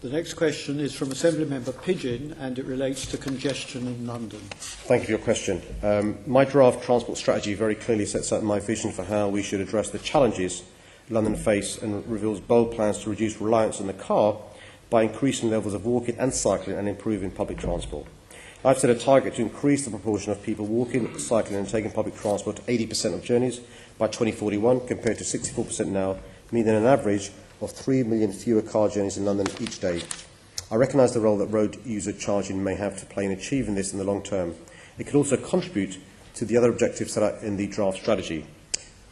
The next question is from Assembly Member Pidgeon, and it relates to congestion in London. Thank you for your question. My draft transport strategy very clearly sets out my vision for how we should address the challenges London face and reveals bold plans to reduce reliance on the car by increasing levels of walking and cycling and improving public transport. I've set a target to increase the proportion of people walking, cycling and taking public transport to 80% of journeys by 2041 compared to 64% now, meaning an average of 3 million fewer car journeys in London each day. I recognise the role that road user charging may have to play in achieving this in the long term. It could also contribute to the other objectives set out in the draft strategy.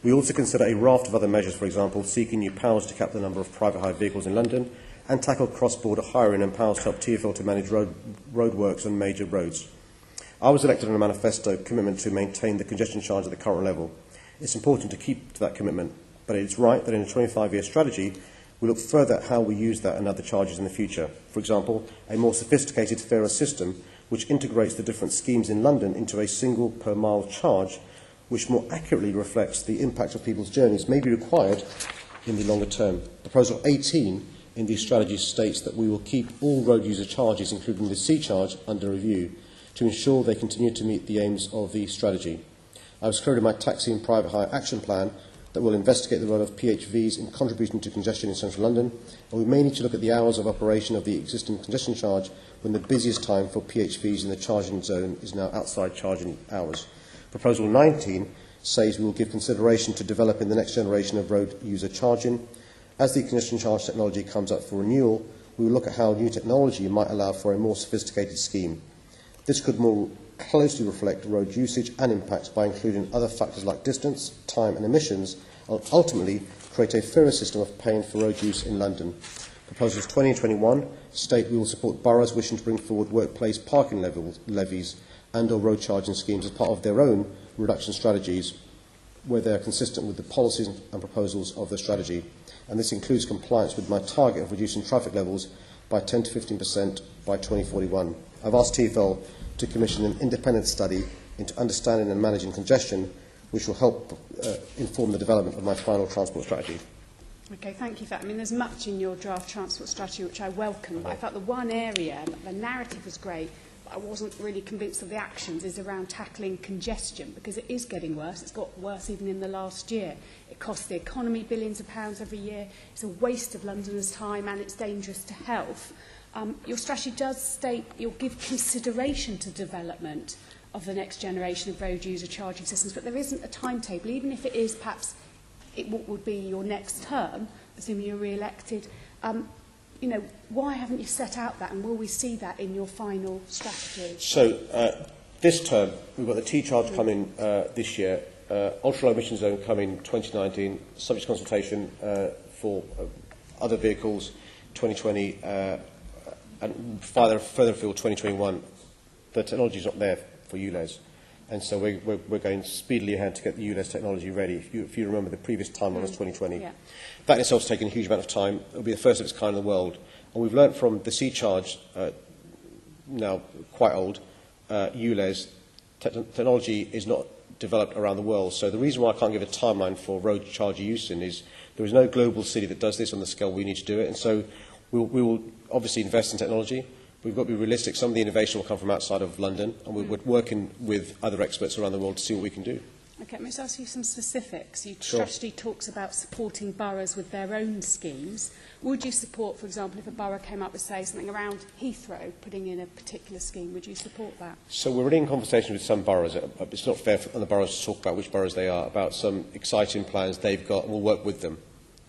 We also consider a raft of other measures, for example, seeking new powers to cap the number of private hire vehicles in London and tackle cross-border hiring and powers to help TfL to manage roadworks on major roads. I was elected on a manifesto commitment to maintain the congestion charge at the current level. It's important to keep to that commitment, but it's right that in a 25-year strategy, we look further at how we use that and other charges in the future. For example, a more sophisticated fairer system which integrates the different schemes in London into a single per mile charge which more accurately reflects the impact of people's journeys may be required in the longer term. Proposal 18 in the strategy states that we will keep all road user charges, including the C charge, under review to ensure they continue to meet the aims of the strategy. I have created my taxi and private hire action plan that will investigate the role of PHVs in contributing to congestion in central London, and we may need to look at the hours of operation of the existing congestion charge when the busiest time for PHVs in the charging zone is now outside charging hours. Proposal 19 says we will give consideration to developing the next generation of road user charging. As the congestion charge technology comes up for renewal, we will look at how new technology might allow for a more sophisticated scheme. This could more closely reflect road usage and impacts by including other factors like distance, time and emissions, and ultimately create a fairer system of paying for road use in London. Proposals 20 and 21 state we will support boroughs wishing to bring forward workplace parking levies and or road charging schemes as part of their own reduction strategies where they are consistent with the policies and proposals of the strategy. And this includes compliance with my target of reducing traffic levels by 10 to 15% by 2041. I've asked TfL to commission an independent study into understanding and managing congestion, which will help inform the development of my final transport strategy. Okay, thank you for that. I mean, there's much in your draft transport strategy which I welcome, but I thought the one area, the narrative was great, but I wasn't really convinced of the actions, is around tackling congestion, because it is getting worse. It's got worse even in the last year. It costs the economy billions of pounds every year. It's a waste of Londoners' time and it's dangerous to health. Your strategy does state you'll give consideration to development of the next generation of road user charging systems, but there isn't a timetable, even if it is perhaps what would be your next term, assuming you're re-elected. You know, why haven't you set out that, and will we see that in your final strategy? So this term, we've got the T-charge coming this year, ultra-low emission zone coming 2019, subject to consultation for other vehicles 2020, and further afield 2021. The technology is not there for ULEZ, and so we're going speedily ahead to get the ULEZ technology ready. If you remember, the previous timeline was 2020. Yeah. That in itself has taken a huge amount of time. It will be the first of its kind in the world. And we've learnt from the C-charge, now quite old, ULEZ, technology is not developed around the world. So the reason why I can't give a timeline for road charger use is there is no global city that does this on the scale we need to do it. And so we will obviously invest in technology. We've got to be realistic. Some of the innovation will come from outside of London, and we're working with other experts around the world to see what we can do. Okay, let me just ask you some specifics. Your Sure. strategy talks about supporting boroughs with their own schemes. Would you support, for example, if a borough came up with, say, something around Heathrow, putting in a particular scheme, would you support that? So we're already in conversation with some boroughs. It's not fair for the boroughs to talk about which boroughs they are, about some exciting plans they've got, and we'll work with them.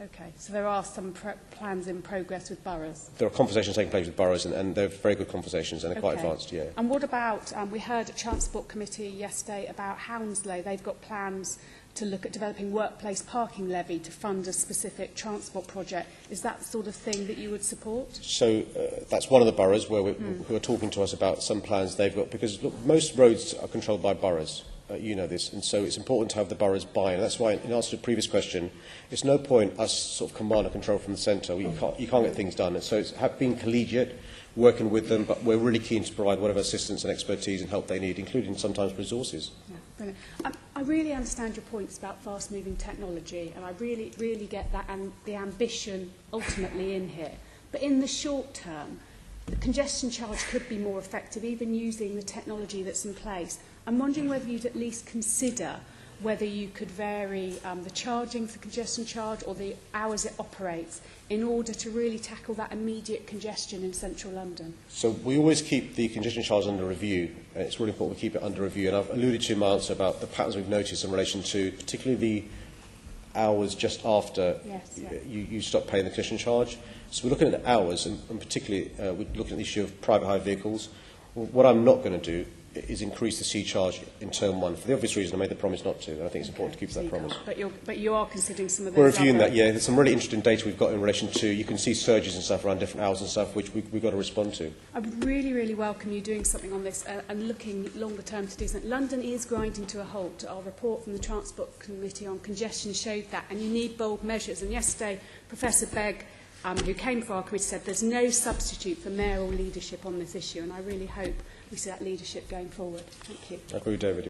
Okay, so there are some plans in progress with boroughs? There are conversations taking place with boroughs, and they're very good conversations, and they're quite advanced, yeah. And what about, we heard at Transport Committee yesterday about Hounslow. They've got plans to look at developing workplace parking levy to fund a specific transport project. Is that the sort of thing that you would support? So that's one of the boroughs where who are talking to us about some plans they've got, because look, most roads are controlled by boroughs. You know this, and so it's important to have the boroughs buy-in. That's why, in answer to the previous question, it's no point us sort of command and control from the centre. You can't get things done, and so it's being collegiate, working with them, but we're really keen to provide whatever assistance and expertise and help they need, including sometimes resources. Yeah, brilliant. I really understand your points about fast-moving technology, and I really get that and the ambition ultimately in here. But in the short term, the congestion charge could be more effective, even using the technology that's in place. I'm wondering whether you'd at least consider whether you could vary the charging for congestion charge or the hours it operates in order to really tackle that immediate congestion in central London. So we always keep the congestion charge under review. And it's really important we keep it under review. And I've alluded to in my answer about the patterns we've noticed in relation to particularly the hours just after you stop paying the congestion charge. So we're looking at the hours, and particularly we're looking at the issue of private hire vehicles. What I'm not going to do is increase the C charge in term one. For the obvious reason, I made the promise not to, and I think it's important to keep that promise. But you are considering some of those. We're reviewing that, yeah. There's some really interesting data we've got in relation to, you can see surges and stuff around different hours and stuff, which we've got to respond to. I would really, really welcome you doing something on this and looking longer term to do something. London is grinding to a halt. Our report from the Transport Committee on congestion showed that, and you need bold measures. And yesterday, Professor Begg, who came for our committee, said there's no substitute for mayoral leadership on this issue, and I really hope we see that leadership going forward. Thank you. I agree with David.